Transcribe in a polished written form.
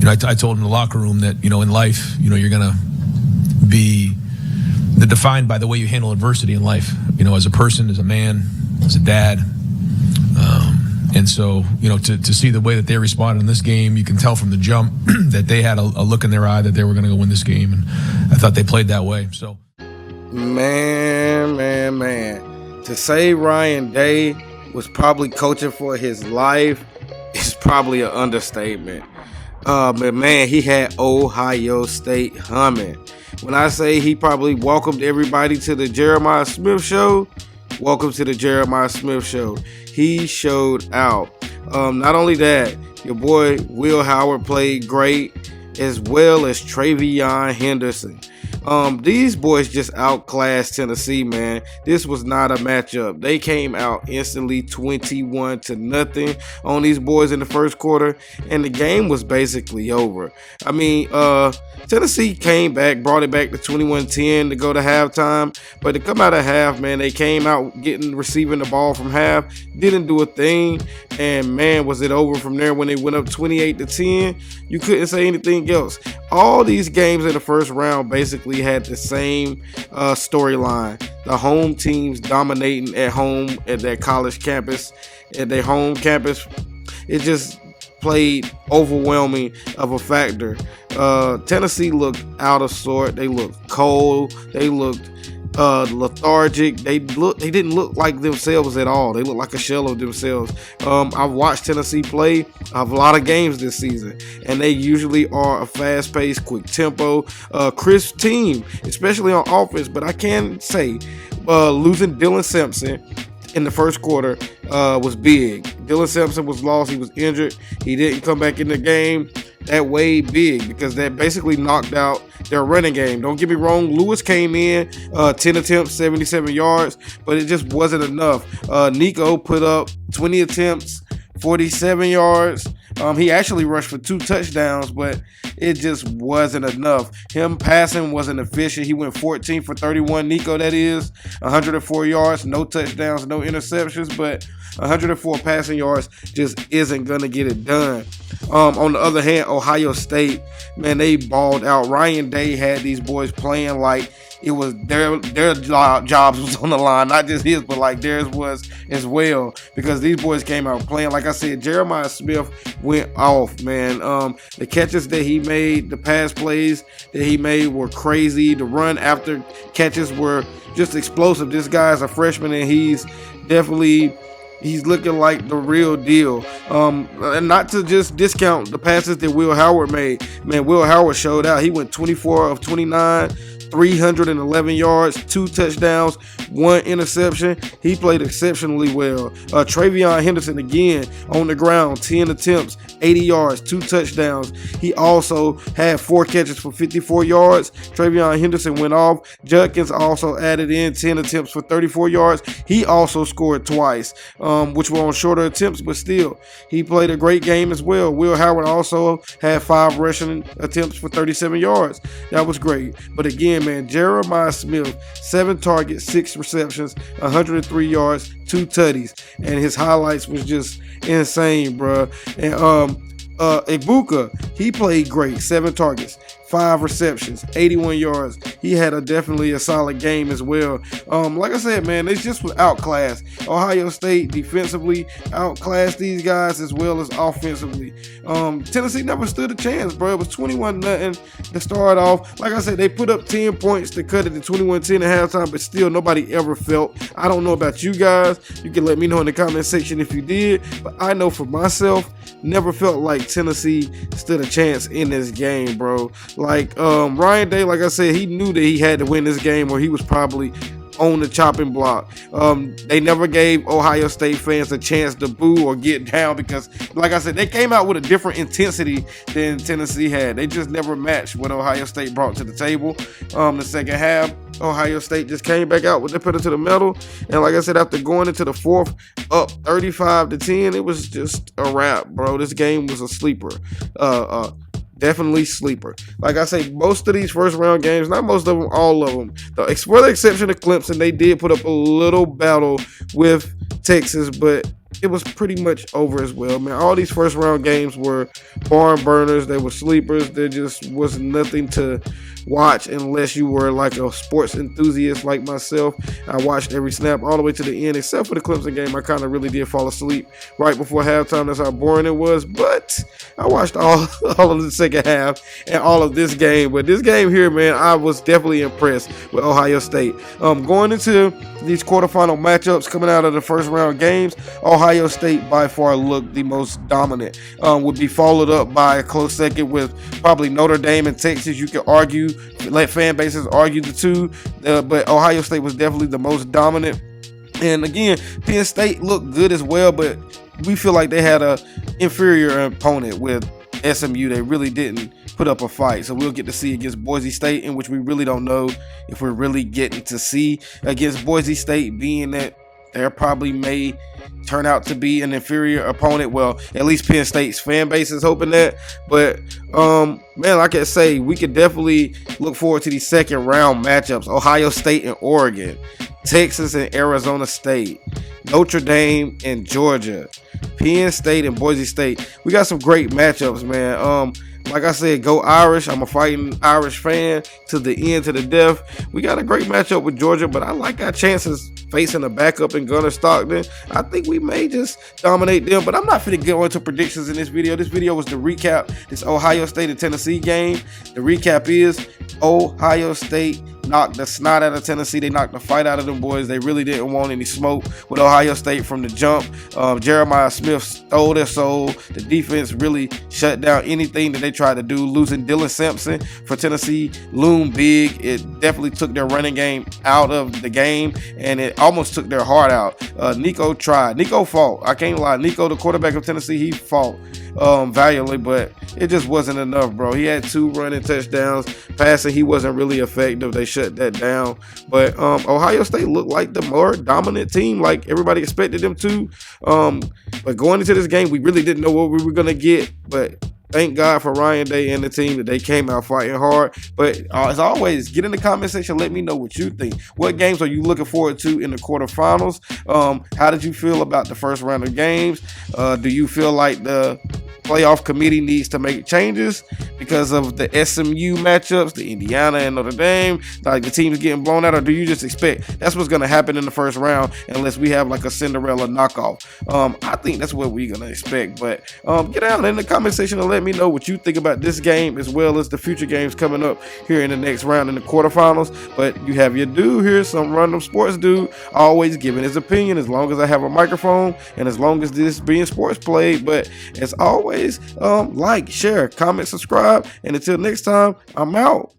I told him in the locker room that, in life, you're going to be defined by the way you handle adversity in life, as a person, as a man, as a dad. And so, to see the way that they responded in this game, you can tell from the jump that they had a look in their eye that they were going to go win this game. And I thought they played that way. So, man. To say Ryan Day was probably coaching for his life is probably an understatement. But man, he had Ohio State humming. When I say he probably welcomed everybody to the Jeremiah Smith Show, welcome to the Jeremiah Smith Show. He showed out. Not only that, your boy Will Howard played great, as well as Travion Henderson. These boys just outclassed Tennessee, man. This was not a matchup. They came out instantly 21-0 on these boys in the first quarter, and the game was basically over. I mean, Tennessee came back, brought it back to 21-10 to go to halftime, but to come out of half, man, they came out receiving the ball from half, didn't do a thing, and man, was it over from there when they went up 28-10. You couldn't say anything else. All these games in the first round basically had the same storyline. The home teams dominating at home at their college campus, at their home campus. It just played overwhelming of a factor. Tennessee looked out of sort. They looked cold. They looked lethargic. They didn't look like themselves at all. They looked like a shell of themselves. I've watched Tennessee play a lot of games this season, and they usually are a fast-paced, quick tempo, crisp team, especially on offense. But I can say losing Dylan Simpson in the first quarter was big. Dylan Simpson was lost. He was injured. He didn't come back in the game. That weighed big because that basically knocked out their running game. Don't get me wrong, Lewis came in 10 attempts, 77 yards, but it just wasn't enough. Nico put up 20 attempts, 47 yards. He actually rushed for 2 touchdowns, but it just wasn't enough. Him passing wasn't efficient. He went 14 for 31, Nico that is, 104 yards, no touchdowns, no interceptions, but 104 passing yards just isn't going to get it done. On the other hand, Ohio State, man, they balled out. Ryan Day had these boys playing like it was their jobs was on the line, not just his, but like theirs was as well, because these boys came out playing. Like I said, Jeremiah Smith went off, man. The catches that he made, the pass plays that he made were crazy. The run after catches were just explosive. This guy's a freshman, and he's looking like the real deal. And not to just discount the passes that Will Howard made. Man, Will Howard showed out. He went 24 of 29, 311 yards, 2 touchdowns, 1 interception. He played exceptionally well. Travion Henderson again on the ground, 10 attempts, 80 yards, 2 touchdowns. He also had 4 catches for 54 yards. Travion Henderson went off. Judkins also added in 10 attempts for 34 yards. He also scored twice, which were on shorter attempts, but still, he played a great game as well. Will Howard also had 5 rushing attempts for 37 yards. That was great. But again, man, Jeremiah Smith, 7 targets, 6 receptions, 103 yards, 2 tutties, and his highlights was just insane, bro. And Ibuka, he played great, 7 targets, 5 receptions, 81 yards. He had definitely a solid game as well. Like I said, man, it's just outclassed. Ohio State defensively outclassed these guys as well as offensively. Tennessee never stood a chance, bro. It was 21-0 to start off. Like I said, they put up 10 points to cut it to 21-10 at halftime, but still nobody ever felt. I don't know about you guys. You can let me know in the comment section if you did, but I know for myself, never felt like Tennessee stood a chance in this game, bro. Like Ryan Day, like I said, he knew that he had to win this game or he was probably on the chopping block. They never gave Ohio State fans a chance to boo or get down because, like I said, they came out with a different intensity than Tennessee had. They just never matched what Ohio State brought to the table. The second half, Ohio State just came back out with the pedal to the metal. And like I said, after going into the fourth up 35-10, it was just a wrap, bro. This game was a sleeper. Definitely sleeper. Like I say, most of these first round games, not most of them, all of them, for the exception of Clemson, they did put up a little battle with Texas, but it was pretty much over as well, man. All these first round games were barn burners. They were sleepers. There just was nothing to watch unless you were like a sports enthusiast like myself. I watched every snap all the way to the end, except for the Clemson game. I kind of really did fall asleep right before halftime. That's how boring it was. But I watched all of the second half and all of this game. But this game here, man, I was definitely impressed with Ohio State. Going into these quarterfinal matchups coming out of the first round games, Ohio State by far looked the most dominant. Would be followed up by a close second with probably Notre Dame and Texas. You could argue, let fan bases argue the two, but Ohio State was definitely the most dominant. And again, Penn State looked good as well, but we feel like they had a inferior opponent with SMU. They really didn't put up a fight. So we'll get to see against Boise State, in which we really don't know if we're really getting to see against Boise State, being that there probably may turn out to be an inferior opponent. Well, at least Penn State's fan base is hoping that. But man, like I say, we could definitely look forward to these second round matchups. Ohio State and Oregon, Texas and Arizona State, Notre Dame and Georgia, Penn State and Boise State. We got some great matchups, man. Like I said, go Irish. I'm a fighting Irish fan to the end, to the death. We got a great matchup with Georgia, but I like our chances facing a backup in Gunnar Stockton. I think we may just dominate them, but I'm not finna go into predictions in this video. This video was to recap this Ohio State and Tennessee game. The recap is Ohio State knocked the snot out of Tennessee. They knocked the fight out of them boys. They really didn't want any smoke with Ohio State from the jump. Jeremiah Smith stole their soul. The defense really shut down anything that they tried to do. Losing Dylan Sampson for Tennessee loomed big. It definitely took their running game out of the game, and it almost took their heart out. Nico tried. Nico fought. I can't lie. Nico, the quarterback of Tennessee, he fought valiantly, but it just wasn't enough, bro. He had 2 running touchdowns. Passing, he wasn't really effective. They shut that down. But Ohio State looked like the more dominant team, like everybody expected them to. But going into this game, we really didn't know what we were going to get. But thank God for Ryan Day and the team that they came out fighting hard. But as always, get in the comment section. Let me know what you think. What games are you looking forward to in the quarterfinals? How did you feel about the first round of games? Do you feel like the playoff committee needs to make changes because of the SMU matchups, the Indiana and Notre Dame, like the teams getting blown out? Or do you just expect that's what's going to happen in the first round unless we have like a Cinderella knockoff? I think that's what we're going to expect. But get down in the comment section and let me know what you think about this game as well as the future games coming up here in the next round in the quarterfinals. But you have your dude here, some random sports dude, always giving his opinion as long as I have a microphone and as long as this being sports played. But as always, like, share, comment, subscribe, and until next time, I'm out.